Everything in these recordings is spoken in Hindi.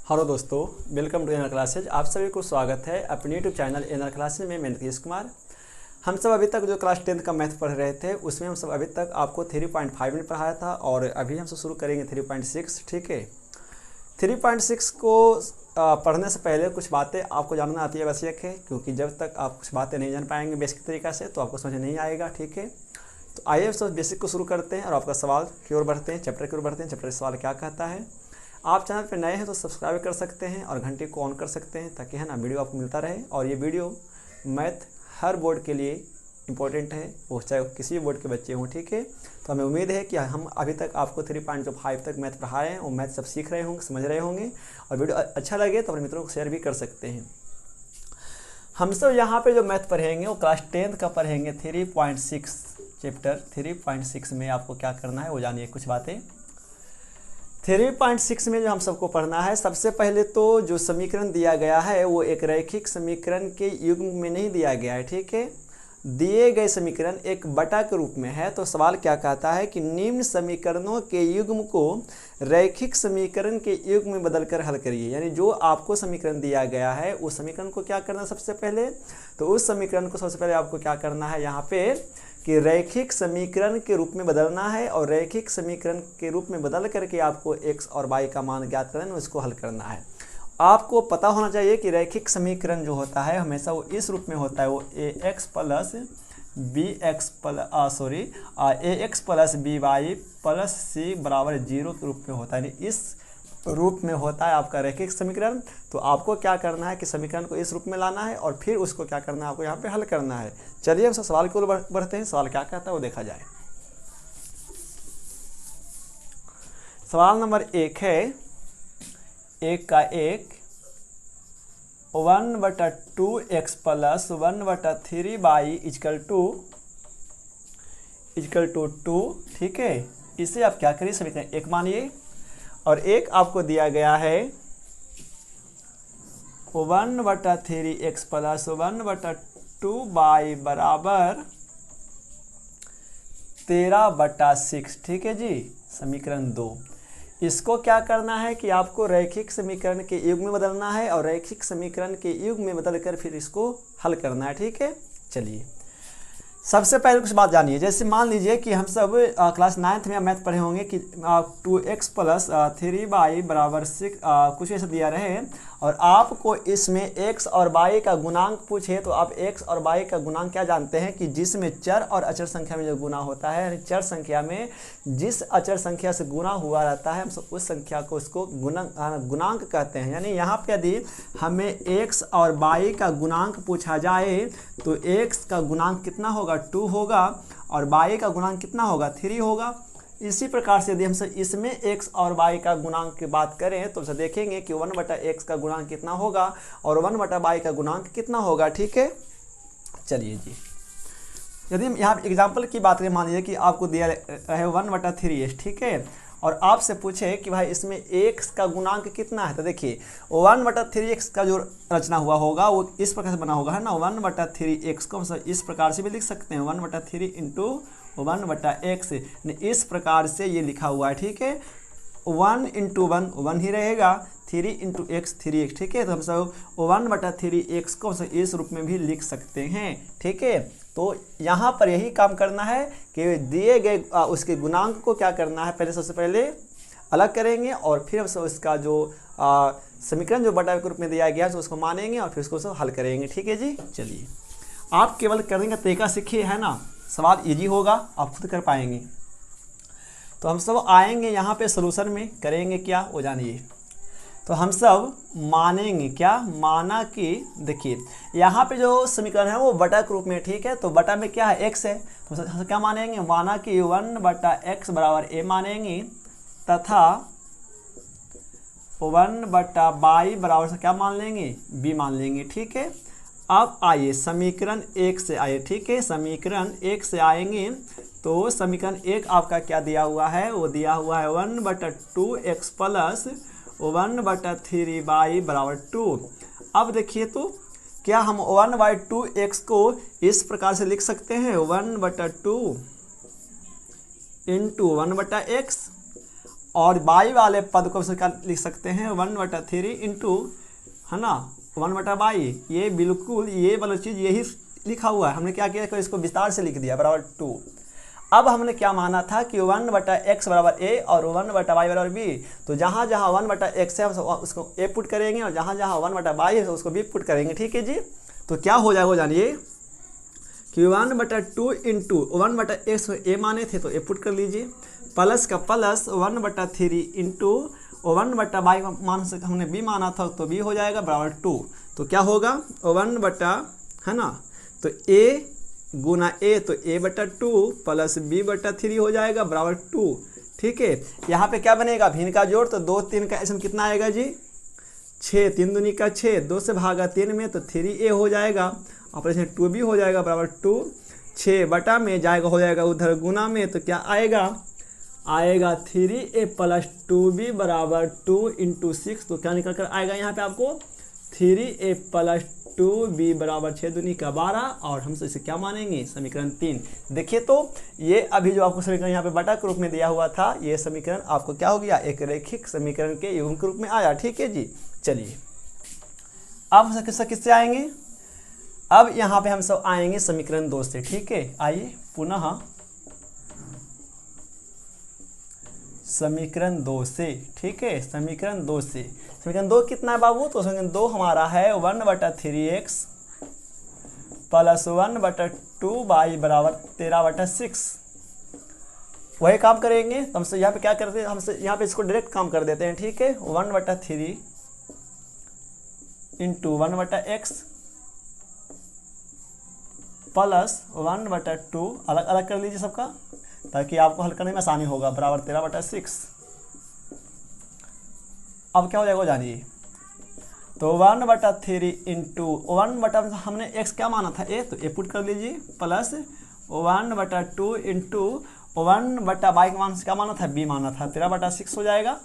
हेलो दोस्तों, वेलकम टू एनआर क्लासेज। आप सभी को स्वागत है अपने यूट्यूब चैनल एनआर क्लासेज में। मैं नीतीश कुमार। हम सब अभी तक जो क्लास 10th का मैथ पढ़ रहे थे उसमें हम सब अभी तक आपको 3.5 में पढ़ाया था और अभी हम सब शुरू करेंगे 3.6। ठीक है, 3.6 को पढ़ने से पहले कुछ बातें आपको जानना आती है आवश्यक है, क्योंकि जब तक आप कुछ बातें नहीं जान पाएंगे बेसिक तरीक़ा से तो आपको समझ नहीं आएगा। ठीक है, तो आइए सब बेसिक को शुरू करते हैं और आपका सवाल की ओर बढ़ते हैं, चैप्टर की ओर बढ़ते हैं। चैप्टर सवाल क्या कहता है। आप चैनल पर नए हैं तो सब्सक्राइब कर सकते हैं और घंटे को ऑन कर सकते हैं ताकि है ना वीडियो आपको मिलता रहे। और ये वीडियो मैथ हर बोर्ड के लिए इम्पोर्टेंट है, वो चाहे किसी भी बोर्ड के बच्चे हों। ठीक है, तो हमें उम्मीद है कि हम अभी तक आपको 3.5 तक मैथ पढ़ाए हैं और मैथ सब सीख रहे होंगे, समझ रहे होंगे। और वीडियो अच्छा लगे तो अपने मित्रों को शेयर भी कर सकते हैं। हम सब यहाँ पे जो मैथ पढ़ेंगे वो क्लास 10th का पढ़ेंगे 3.6 चैप्टर 3.6 में आपको क्या करना है वो जानिए कुछ बातें। 3.6 में जो हम सबको पढ़ना है, सबसे पहले तो जो समीकरण दिया गया है वो एक रैखिक समीकरण के युग्म में नहीं दिया गया है। ठीक है, दिए गए समीकरण एक बटा के रूप में है। तो सवाल क्या कहता है कि निम्न समीकरणों के युग्म को रैखिक समीकरण के युग्म में बदलकर हल करिए। यानी जो आपको समीकरण दिया गया है उस समीकरण को क्या करना है सबसे पहले, तो उस समीकरण को सबसे पहले आपको क्या करना है यहाँ पे कि रैखिक समीकरण के रूप में बदलना है। और रैखिक समीकरण के रूप में बदल करके आपको x और y का मान ज्ञात करना है, उसको हल करना है। आपको पता होना चाहिए कि रैखिक समीकरण जो होता है हमेशा वो इस रूप में होता है, वो ax plus by plus c बराबर 0 के रूप में होता है। यानी इस रूप में होता है आपका रैखिक समीकरण। तो आपको क्या करना है कि समीकरण को इस रूप में लाना है और फिर उसको क्या करना है, आपको यहाँ पे हल करना है। चलिए हम सवाल की ओर बढ़ते हैं। सवाल क्या कहता है वो देखा जाए। सवाल नंबर 1 है, 1 का 1 1/2x plus 1/3y is equal to 2। ठीक है, इसे आप क्या करिए समीकरण 1 मानिए। और एक आपको दिया गया है 1/3x प्लस 1/2y बराबर 13/6। ठीक है जी, समीकरण 2। इसको क्या करना है कि आपको रैखिक समीकरण के युग्म में बदलना है और रैखिक समीकरण के युग्म में बदलकर फिर इसको हल करना है। ठीक है, चलिए सबसे पहले कुछ बात जानिए। जैसे मान लीजिए कि हम सब क्लास 9th में मैथ पढ़े होंगे कि 2x प्लस 3y बराबर 6 कुछ ऐसा दिया रहे और आपको इसमें x और y का गुणांक पूछे, तो आप x और y का गुणांक क्या जानते हैं कि जिसमें चर और अचर संख्या में जो गुना होता है, यानी चर संख्या में जिस अचर संख्या से गुना हुआ रहता है हम सब उस संख्या को उसको गुणांक कहते हैं। यानी यहाँ पे यदि हमें x और y का गुणांक पूछा जाए तो x का गुणांक कितना होगा, 2 होगा, और y का गुणांक कितना होगा, 3 होगा। इसी प्रकार से यदि हम इसमें x और y का गुणांक की बात करें तो देखेंगे कि 1/x का गुणांक कितना होगा और 1/y का गुणांक कितना होगा। ठीक है, चलिए जी, यदि हम यहाँ एग्जाम्पल की बात करें, मान लीजिए कि आपको दिया रहे 1/3x। ठीक है, और आपसे पूछे कि भाई इसमें x का गुणांक कितना है, तो देखिए 1/3x का जो रचना हुआ होगा वो इस प्रकार से बना होगा, है ना। 1/3x को हम इस प्रकार से भी लिख सकते हैं, 1/3 इंटू 1/x, इस प्रकार से ये लिखा हुआ है। ठीक है, 1 इंटू 1 1 ही रहेगा, 3 इंटू x 3x। ठीक है, तो हम सब 1/3x को इस रूप में भी लिख सकते हैं। ठीक है, तो यहाँ पर यही काम करना है कि दिए गए उसके गुणांक को क्या करना है, पहले सबसे पहले अलग करेंगे और फिर हम उसका जो समीकरण जो बटा के रूप में दिया गया है तो उसको मानेंगे और फिर उसको सब हल करेंगे। ठीक है जी, चलिए आप केवल करने का तरीका सीखिए, है ना। सवाल इजी होगा, आप खुद कर पाएंगे। तो हम सब आएंगे यहाँ पे सोल्यूशन में, करेंगे क्या वो जानिए। तो हम सब मानेंगे क्या, माना कि देखिए यहाँ पे जो समीकरण है वो बटा के रूप में। ठीक है, तो बटा में क्या है, x है, तो हम क्या मानेंगे, माना कि 1/x बराबर a मानेंगे तथा 1/y बराबर से क्या मान लेंगे, b मान लेंगे। ठीक है, अब आइए समीकरण 1 से आइए। ठीक है, समीकरण 1 से आएंगे तो समीकरण 1 आपका क्या दिया हुआ है, वो दिया हुआ है 1/2x प्लस 1/3y बराबर 2। अब देखिए तो क्या हम 1/2x को इस प्रकार से लिख सकते हैं, 1/2 इंटू 1/x और बाई वाले पद को क्या लिख सकते हैं 1/3 इंटू, है ना, 1/बाई। ये बिल्कुल ये वाला चीज़ यही लिखा हुआ है, हमने क्या किया, इसको विस्तार से लिख दिया बराबर 2। अब हमने क्या माना था कि 1/x बराबर a और 1/y बराबर b। तो जहाँ जहाँ 1/x है उसको a पुट करेंगे और जहाँ जहाँ 1/y है उसको b पुट करेंगे। ठीक है जी। तो क्या हो जाएगा जानिए कि 1/2 इंटू 1/x a माने थे तो a पुट कर लीजिए, प्लस का प्लस 1/3 इंटू 1/y मान से हमने b माना था तो b हो जाएगा बराबर 2। तो क्या होगा 1 है ना, तो a गुना a तो a/2 प्लस b/3 हो जाएगा बराबर 2। ठीक है, यहाँ पे क्या बनेगा भिन्न का जोड़, तो 2 3 का ऐसा कितना आएगा जी 6, 3 दूनी का 6, 2 से भागा 3 में तो 3a हो जाएगा, ऑपरेशन 2b हो जाएगा बराबर 2। 6 बटा में जाएगा हो जाएगा उधर गुना में, तो क्या आएगा 3a प्लस 2b बराबर 2 इंटू 6। तो क्या निकल कर आएगा यहाँ पे आपको 3a प्लस 2b बराबर 6 दूनी का 12, और हम इसे क्या मानेंगे समीकरण 3। देखिए तो ये अभी जो आपको समीकरण यहाँ पे बटा के रूप में दिया हुआ था, ये समीकरण आपको क्या हो गया, एक रैखिक समीकरण के युग्म के रूप में आया। ठीक है जी। चलिए अब किससे आएंगे, अब यहाँ पे हम सब आएंगे समीकरण 2 से। ठीक है, आइए पुनः समीकरण 2 से। ठीक है, समीकरण 2 से, समीकरण 2 कितना है बाबू, तो समीकरण 2 हमारा है 1/3x प्लस 1/2y बराबर 13/6। वही काम करेंगे तो हमसे यहाँ पे क्या करते हैं, हमसे यहाँ पे इसको डायरेक्ट काम कर देते हैं। ठीक है, 1/3 इंटू 1/x प्लस 1/2, अलग अलग कर लीजिए सबका ताकि आपको हल करने में आसानी होगा, बराबर 13/6। अब क्या हो जाएगा जानिए, तो 1/3 इंटू 1 हमने x क्या माना था a, तो a पुट कर लीजिए, प्लस 1/2 इंटू 1/y का मान क्या माना था b माना था 13/6 हो जाएगा।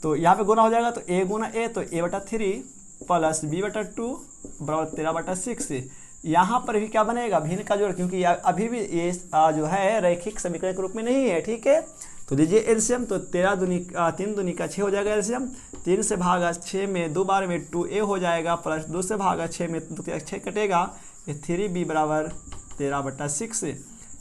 तो यहाँ पे गुना हो जाएगा, तो a गुना a तो a/3 प्लस b/2 बराबर 13/6। यहाँ पर भी क्या बनेगा भिन्न का जोड़, क्योंकि अभी भी ये जो है रैखिक समीकरण के रूप में नहीं है। ठीक है, तो लीजिए एलसीएम, तो 3 दूनी का 6 हो जाएगा एलसीएम, 3 से भागा 6 में 2 बार में 2a हो जाएगा, प्लस 2 से भागा 6 में 6 कटेगा, ये 3b बराबर 13/6।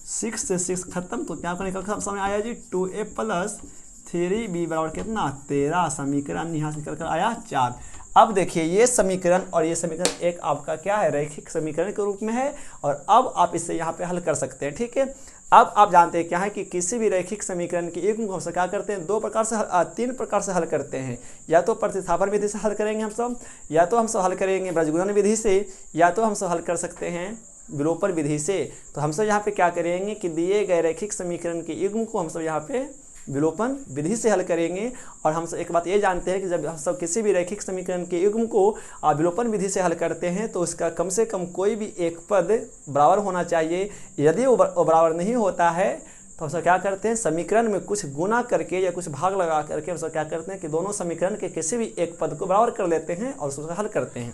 6 से 6 खत्म, तो क्या निकल समझ आया जी 2a प्लस 3b बराबर कितना 13। समीकरण यहाँ से निकल कर आया 4। अब देखिए ये समीकरण और ये समीकरण एक आपका क्या है रैखिक समीकरण के रूप में है, और अब आप इसे यहाँ पे हल कर सकते हैं। ठीक है, अब आप जानते हैं क्या है कि किसी भी रैखिक समीकरण के युग्म को हम क्या करते हैं 3 प्रकार से हल करते हैं। या तो प्रतिस्थापन विधि से हल करेंगे हम सब, या तो हम सब हल करेंगे बृजगुणन विधि से, या तो हम सब हल कर सकते हैं विलोपन विधि से। तो हम सब यहाँ पे क्या करेंगे कि दिए गए रैखिक समीकरण के युग्म को हम सब यहाँ पे विलोपन विधि से हल करेंगे। और हम सब एक बात ये जानते हैं कि जब हम सब किसी भी रैखिक समीकरण के युग्म को विलोपन विधि से हल करते हैं तो उसका कम से कम कोई भी एक पद बराबर होना चाहिए। यदि वो बराबर नहीं होता है तो हम सब क्या करते हैं समीकरण में कुछ गुना करके या कुछ भाग लगा करके हम सब क्या करते हैं कि दोनों समीकरण के किसी भी एक पद को बराबर कर लेते हैं और उसको हल करते हैं।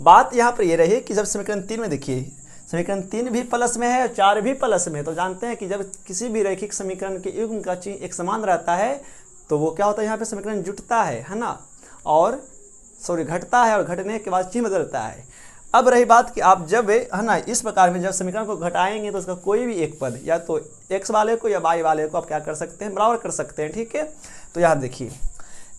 बात यहाँ पर ये रही कि जब समीकरण 3 में देखिए समीकरण 3 भी प्लस में है और 4 भी प्लस में है, तो जानते हैं कि जब किसी भी रैखिक समीकरण के युग्म का चिन्ह एक समान रहता है तो वो क्या होता है यहाँ पे समीकरण जुटता है ना, और घटता है और घटने के बाद चिन्ह बदलता है। अब रही बात कि आप जब है ना इस प्रकार में जब समीकरण को घटाएंगे तो उसका कोई भी एक पद या तो x वाले को या y वाले को आप क्या कर सकते हैं बराबर कर सकते हैं। ठीक है, तो यहाँ देखिए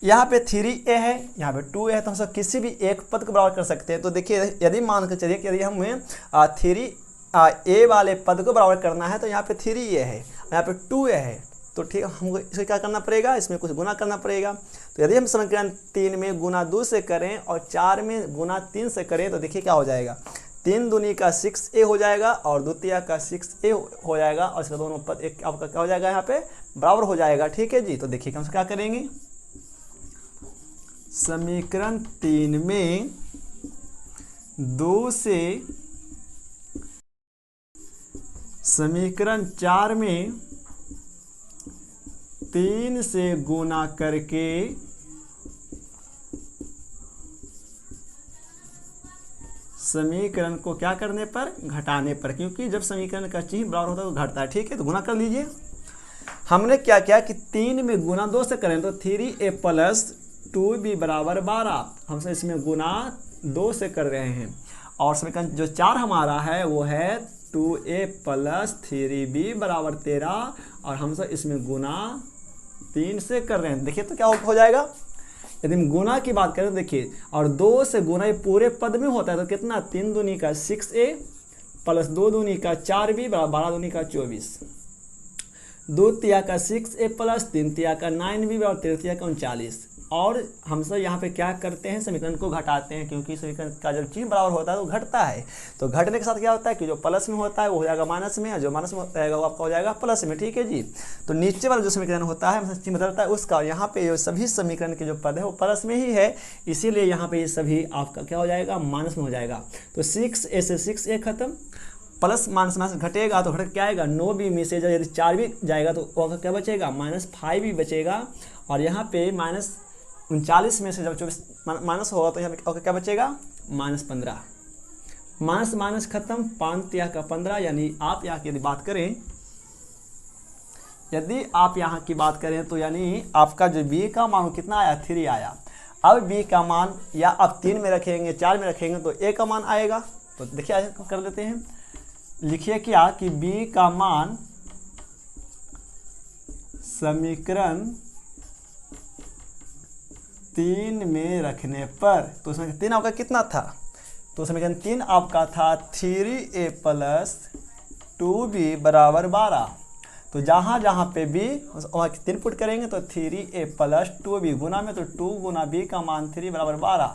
यहाँ पे 3a है, यहाँ पे 2a है, तो हम सब किसी भी एक पद को बराबर कर सकते हैं। तो देखिए यदि मान कर चलिए कि यदि हमें 3a वाले पद को बराबर करना है तो यहाँ पे 3a है, यहाँ पे 2a है, तो ठीक हमको इसे क्या करना पड़ेगा इसमें कुछ गुना करना पड़ेगा। तो यदि हम समीकरण 3 में गुना 2 से करें और 4 में गुना 3 से करें तो देखिए क्या हो जाएगा 3 दूनी का 6a हो जाएगा और द्वितीय का 6a हो जाएगा, और इसका दोनों पद एक आपका क्या हो जाएगा यहाँ पे बराबर हो जाएगा। ठीक है जी, तो देखिए हम क्या करेंगे समीकरण 3 में 2 से समीकरण 4 में 3 से गुना करके समीकरण को क्या करने पर घटाने पर, क्योंकि जब समीकरण का चिन्ह बराबर होता है तो घटता है। ठीक है, तो गुना कर लीजिए। हमने क्या किया कि 3 में गुना 2 से करें तो 3a प्लस 2b बराबर 12, हमसे इसमें गुना 2 से कर रहे हैं। और समीकरण जो 4 हमारा है वो है 2a प्लस 3b बराबर 13, और हमसे इसमें गुना 3 से कर रहे हैं। देखिए तो क्या हो जाएगा, यदि हम गुना की बात करें तो देखिए, और 2 से गुना ये पूरे पद में होता है तो कितना, 3 दूनी का 6a प्लस 2 दूनी का 4b बराबर 12 दूनी का 24, 2 तिया का 6a प्लस 3 तिया का 9b बराबर 13 तिया का 39। और हम सब यहाँ पे क्या करते हैं, समीकरण को घटाते हैं, क्योंकि समीकरण का जब चिन्ह बराबर होता है तो घटता है। तो घटने के साथ क्या होता है कि जो प्लस में होता है वो हो जाएगा माइनस में, और जो माइनस में रहेगा वो आपका हो जाएगा प्लस में। ठीक है जी। तो नीचे वाला जो समीकरण होता है हम चिन्ह बदलता है उसका, यहाँ पे ये सभी समीकरण के जो पद है वो प्लस में ही है, इसीलिए यहाँ पे ये सभी आपका क्या हो जाएगा, माइनस में हो जाएगा। तो 6a से 6a खत्म, प्लस माइनस माइनस घटेगा तो घट क्या आएगा, 9b में से यदि 4 भी जाएगा तो वह क्या बचेगा, -5 भी बचेगा। और यहाँ पे -39 में से जब 24 माइनस होगा तो यहाँ पे क्या बचेगा, -15, माइनस माइनस खत्म, 5 तिया का 15। यानी आप यहाँ की यदि बात करें, यदि आप यहाँ की बात करें तो यानी आपका जो b का मान कितना आया, 3 आया। अब b का मान या आप 3 में रखेंगे, 4 में रखेंगे तो a का मान आएगा। तो देखिए आज कर लेते हैं, लिखिए क्या कि b का मान समीकरण 3 में रखने पर, तो समीकरण 3 आपका कितना था, तो समीकरण 3 आपका था 3a प्लस 2b बराबर 12। तो जहाँ जहाँ पे b वहाँ 3 पुट करेंगे तो 3a प्लस 2b, गुना में तो 2 गुना b का मान 3 बराबर 12,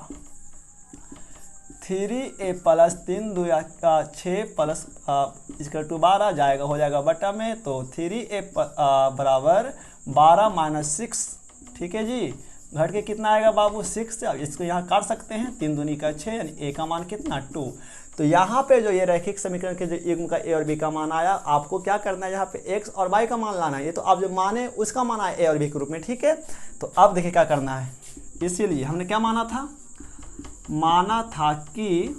3a प्लस 3 2 का 6 प्लस इसका 12 जाएगा, हो जाएगा बटा में, तो 3a बराबर 12 माइनस 6। ठीक है जी, घट के कितना आएगा बाबू, 6। अब इसको यहाँ काट सकते हैं, 3 दूनी का 6, यानी a का मान कितना, 2। तो यहाँ पे जो ये रैखिक समीकरण के जो युग्म का a और b का मान आया, आपको क्या करना है, यहाँ पे x और y का मान लाना है। ये तो आप जो माने उसका मान आया a और b के रूप में। ठीक है, तो अब देखिए क्या करना है, इसीलिए हमने क्या माना था कि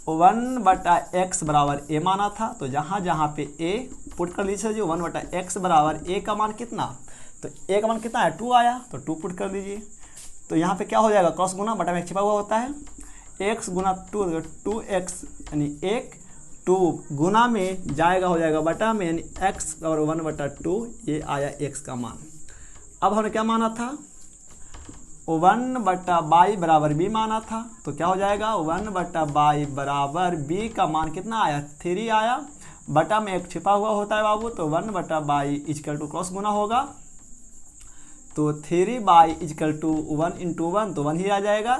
1/x बराबर a माना था। तो जहाँ जहाँ पे a पुट कर लीजिए जो 1/x बराबर a का मान कितना, तो a का मान कितना है, 2 आया, तो 2 पुट कर दीजिए। तो यहाँ पे क्या हो जाएगा, क्रॉस गुना बटा में छिपा हुआ होता है, x गुना 2x यानी 1, 2 गुना में जाएगा हो जाएगा बटा में, यानी x बराबर 1/2, ये आया x का मान। अब हमने क्या माना था, 1/y बराबर b माना था। तो क्या हो जाएगा, 1/y बराबर b का मान कितना आया, 3 आया, बटा में 1 छिपा हुआ होता है बाबू, तो 1/y इक्वल टू क्रॉस गुना होगा, तो 3y इक्वल टू 1 × 1 तो 1 ही आ जाएगा,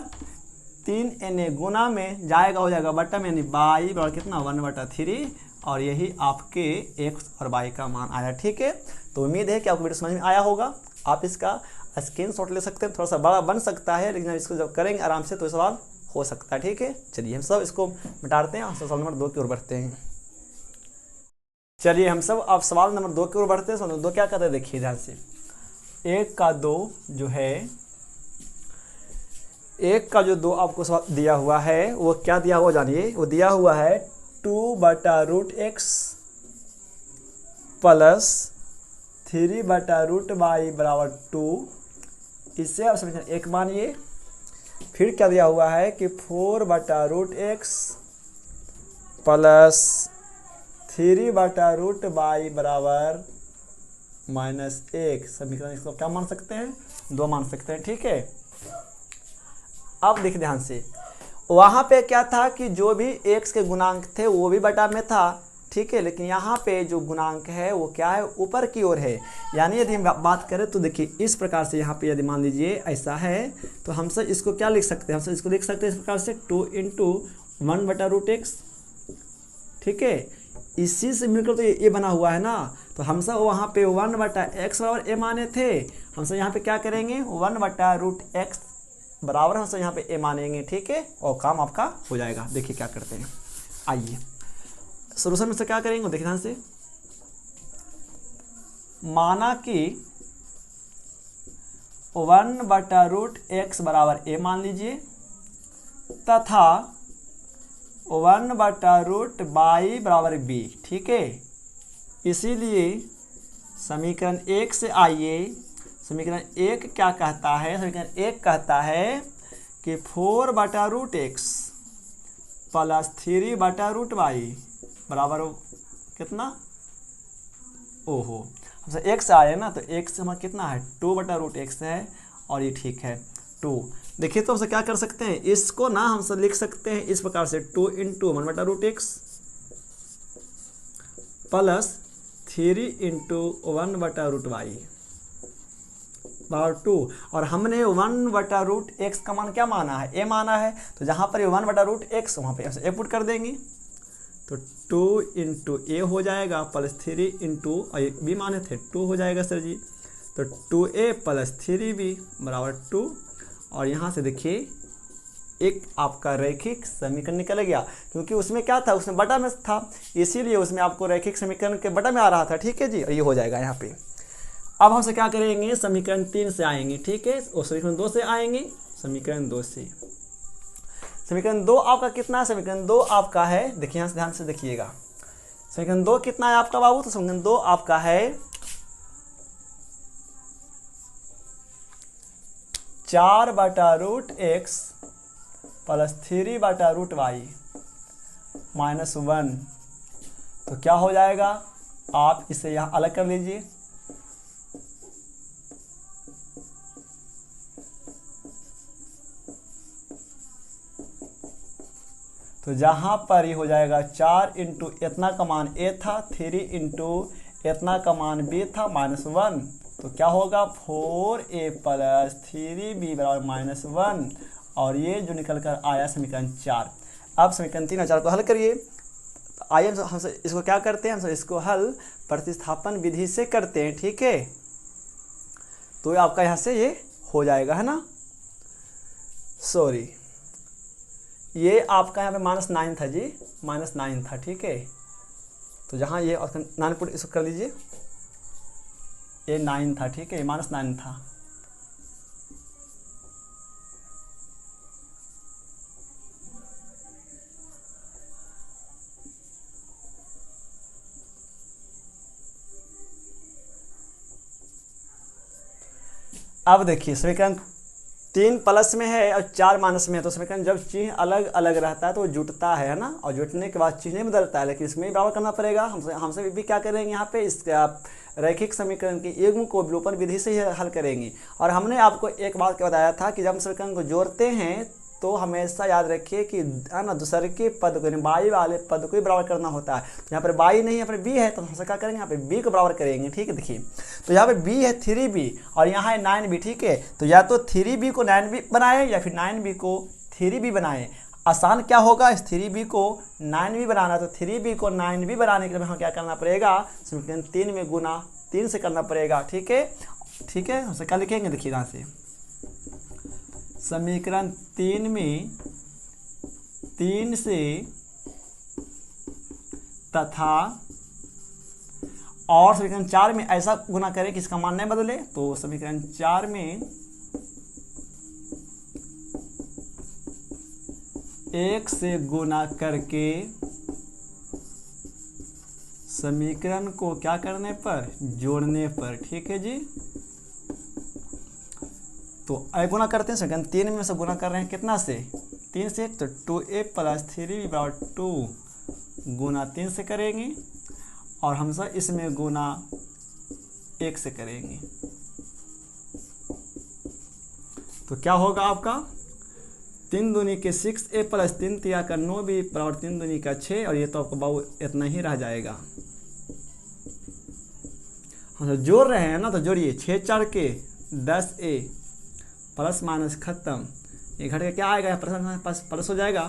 3 गुना में जाएगा हो जाएगा बटा में, यानी y बराबर कितना, 1/3, और यही आपके x और y का मान आया। ठीक है, तो उम्मीद है कि आपको वीडियो समझ में आया होगा। आप इसका स्क्रीनशॉट ले सकते हैं, थोड़ा सा बड़ा बन सकता है, लेकिन इसको जब करेंगे आराम से तो सवाल हो सकता है। ठीक है, चलिए हम सब इसको मिटाते हैं और सवाल नंबर 2 की ओर बढ़ते हैं। चलिए हम सब अब सवाल नंबर 2 की ओर बढ़ते हैं। सवाल नंबर 2 क्या कहते हैं, देखिए ध्यान से, 1 का 2 जो है, 1 का जो 2 आपको सवाल दिया हुआ है वो क्या दिया हुआ जानिए, वो दिया हुआ है 2/√x प्लस 3/√y बराबर 2। इससे आप समीकरण 1 मानिए। फिर क्या दिया हुआ है कि 4/√x प्लस 3/√y बराबर -1। समीकरण इसको क्या मान सकते हैं, 2 मान सकते हैं। ठीक है, अब देखिए ध्यान से, वहाँ पे क्या था कि जो भी x के गुणांक थे वो भी बटा में था। ठीक है, लेकिन यहाँ पे जो गुणांक है वो क्या है, ऊपर की ओर है। यानी यदि हम बात करें तो देखिए इस प्रकार से, यहाँ पे यदि मान लीजिए ऐसा है तो हम सब इसको क्या लिख सकते हैं, हम सब इसको लिख सकते हैं इस प्रकार से, 2 × 1/√x। ठीक है, इसी से मिलकर तो ये बना हुआ है ना। तो हम सब वहाँ पे 1/x बराबर a माने थे, हम सब यहाँ पे क्या करेंगे, 1/√x बराबर हम सब यहाँ पे a मानेंगे। ठीक है, और काम आपका हो जाएगा। देखिए क्या करते हैं, आइए सोल्यूशन में से क्या करेंगे, देखिए ध्यान से, माना कि 1/√x बराबर a मान लीजिए, तथा 1/√y बराबर b। ठीक है, इसीलिए समीकरण 1 से आइए। समीकरण 1 क्या कहता है? समीकरण 1 कहता है कि 4/√x प्लस 3/√y बराबर कितना? ओहो, हमसे x से आए ना, तो x से हमारा कितना है? 2/√x है, और ये ठीक है 2। देखिए तो हमसे क्या कर सकते हैं, इसको ना हमसे लिख सकते हैं इस प्रकार से 2 × 1/√x प्लस 3 × 1/√y बराबर 2। और हमने 1/√x का मान क्या माना है? a माना है, तो जहाँ पर 1/√x वहाँ पे ए पुट कर देंगे, तो 2 × a हो जाएगा प्लस 3 × b माने थे 2 हो जाएगा सर जी, तो 2a प्लस 3b बराबर 2। और यहाँ से देखिए एक आपका रैखिक समीकरण निकल गया, क्योंकि उसमें क्या था, उसमें बटा में था, इसीलिए उसमें आपको रैखिक समीकरण के बटा में आ रहा था। ठीक है जी, और ये हो जाएगा यहाँ पे। अब हमसे क्या करेंगे, समीकरण 3 से आएंगे। ठीक है, और समीकरण 2 से आएंगे। समीकरण 2 से, समीकरण 2 आपका कितना है? समीकरण 2 आपका है, देखिए यहाँ से ध्यान से देखिएगा, समीकरण 2 कितना है आपका बाबू? तो समीकरण 2 आपका है 4/√x प्लस 3/√y माइनस 1। तो क्या हो जाएगा, आप इसे यहाँ अलग कर लीजिए, तो जहाँ पर ये हो जाएगा 4 × इतना का मान a था, 3 × इतना का मान b था माइनस 1, तो क्या होगा 4a प्लस 3b बराबर माइनस 1। और ये जो निकल कर आया समीकरण 4। अब समीकरण 3 और 4 को हल करिए। आइए हम इसको क्या करते हैं, हम इसको हल प्रतिस्थापन विधि से करते हैं। ठीक है, तो आपका यहाँ से ये हो जाएगा, है ना, सॉरी ये आपका यहाँ पे -9 था जी, -9 था। ठीक है, तो जहाँ ये 9 पुट इसको कर लीजिए, ये 9 था। ठीक है, -9 था। अब देखिए समीकरण 3 प्लस में है और 4 माइनस में है, तो समीकरण जब चिन्ह अलग अलग रहता है तो जुटता है ना, और जुटने के बाद चिन्ह नहीं बदलता है, लेकिन इसमें भी बराबर करना पड़ेगा। हमसे भी क्या करेंगे यहाँ पे, इस रैखिक समीकरण के युग्म को विलोपन विधि से ही हल करेंगे। और हमने आपको एक बात बताया था कि जब हम समीकरण को जोड़ते हैं तो हमेशा याद रखिए कि है ना, दूसरे के पद को यानी बाई वाले पद को ही बराबर करना होता है। यहाँ पर बाई नहीं, यहाँ पर बी है, तो हम क्या करेंगे, यहाँ पे बी को बराबर करेंगे। ठीक है, देखिए तो यहाँ पे बी है 3b और यहाँ है 9b। ठीक है, तो या तो 3b को 9b बनाएं या फिर 9b को 3b बनाएं। आसान क्या होगा, इस 3b को 9b बनाना, तो 3b को 9b बनाने के लिए हमें क्या करना पड़ेगा, समीकरण 3 में गुना 3 से करना पड़ेगा। ठीक है, ठीक है, हमसे क्या लिखेंगे, देखिए यहाँ से समीकरण 3 में 3 से तथा और समीकरण 4 में ऐसा गुना करें कि इसका मान नहीं बदले, तो समीकरण 4 में 1 से गुना करके समीकरण को क्या करने पर, जोड़ने पर। ठीक है जी, तो गुना करते हैं समीकरण 3 में से गुना कर रहे हैं कितना से, 3 से, तो 2a प्लस 3b बराबर 2 गुना 3 से करेंगे और हम सब इसमें गुना 1 से करेंगे, तो क्या होगा आपका 3 दूनी के 6a प्लस 3 तिया का 9b बराबर 3 दूनी का 6, और ये तो आपको बाबू इतना ही रह जाएगा। हम जोड़ रहे हैं ना, तो जोड़िए 6 4 के 10a प्लस माइनस खत्म, ये घट के क्या आएगा, प्लस हो जाएगा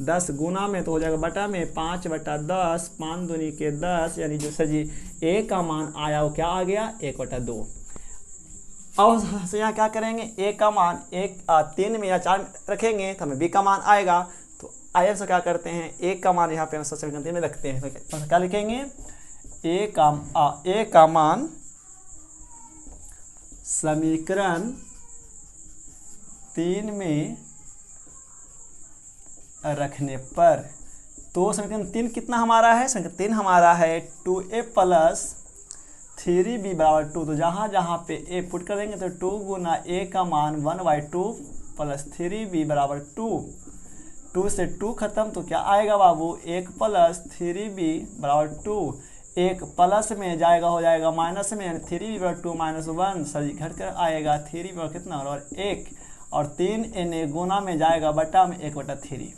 10 गुना में तो हो जाएगा बटा में 5/10, 5 दूनी के 10, यानी जो सर जी a का मान आया वो क्या आ गया 1/2। और से यहाँ क्या करेंगे, a का मान 3 में या 4 में रखेंगे तो हमें b का मान आएगा। तो आइए से क्या करते हैं, a का मान यहाँ पे हम समीकरण 3 में रखते हैं, तो क्या लिखेंगे, a का मान समीकरण 3 में रखने पर, तो समीकरण 3 कितना हमारा है, समीकरण 3 हमारा है 2a प्लस 3b बराबर 2। तो जहाँ जहाँ पे a पुट कर देंगे तो 2 गुना a का मान 1/2 प्लस 3b बराबर 2। 2 से 2 खत्म तो क्या आएगा बाबू 1 प्लस 3b बराबर 2। 1 प्लस में जाएगा हो जाएगा माइनस में, 3b बराबर 2 माइनस 1 सर घट कर आएगा 3b बराबर कितना बराबर 1 और 3 गुना में जाएगा बटा में 1/3।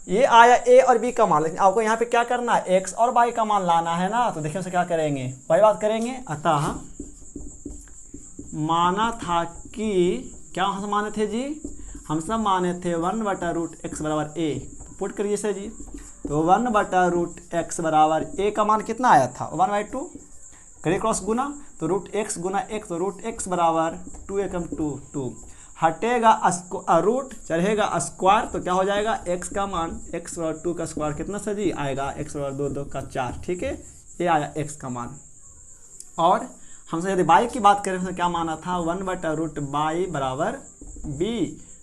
ये आया ए और बी का मान, लेकिन आपको यहाँ पे क्या करना है एक्स और वाई का मान लाना है ना। तो देखिए उसे क्या करेंगे वही बात करेंगे। अतः माना था कि क्या हम माने थे जी, हम सब माने थे 1/√x बराबर ए। पुट करिए सर जी, तो 1/√x बराबर ए का मान कितना आया था 1/2। करिए क्रॉस गुना, तो √x गुना x, तो √x बराबर 2 एकम 2 हटेगा रूट चढ़ेगा स्क्वायर, तो क्या हो जाएगा x का मान x बराबर 2 का स्क्वायर कितना सर जी आएगा x बराबर 2 2 का 4। ठीक है, ये आया x का मान। और हमसे यदि y की बात करें तो क्या माना था 1/√y बराबर b।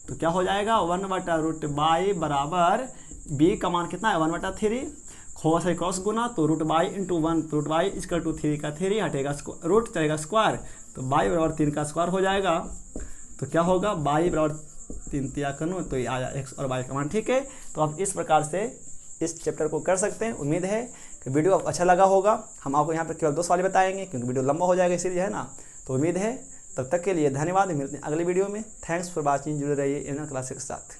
तो क्या हो जाएगा 1/√y बराबर b का मान कितना है 1/3। खोआ से क्रॉस गुना, तो √y इंटू 1, तो √y इक्वल टू 3 का 3 हटेगा रूट चलेगा स्क्वायर, तो y बराबर 3 का स्क्वायर हो जाएगा। तो क्या होगा y बराबर 3 तिया करूँ तो ये आया x और y का मान। ठीक है, तो आप इस प्रकार से इस चैप्टर को कर सकते हैं। उम्मीद है कि वीडियो अच्छा लगा होगा। हम आपको यहाँ पे केवल 2 सवाल बताएंगे क्योंकि वीडियो लंबा हो जाएगा इसीलिए, है ना। तो उम्मीद है, तब तक के लिए धन्यवाद। मिलते हैं अगले वीडियो में। थैंक्स फॉर वॉचिंग, जुड़े रहिए इन क्लासेस के साथ।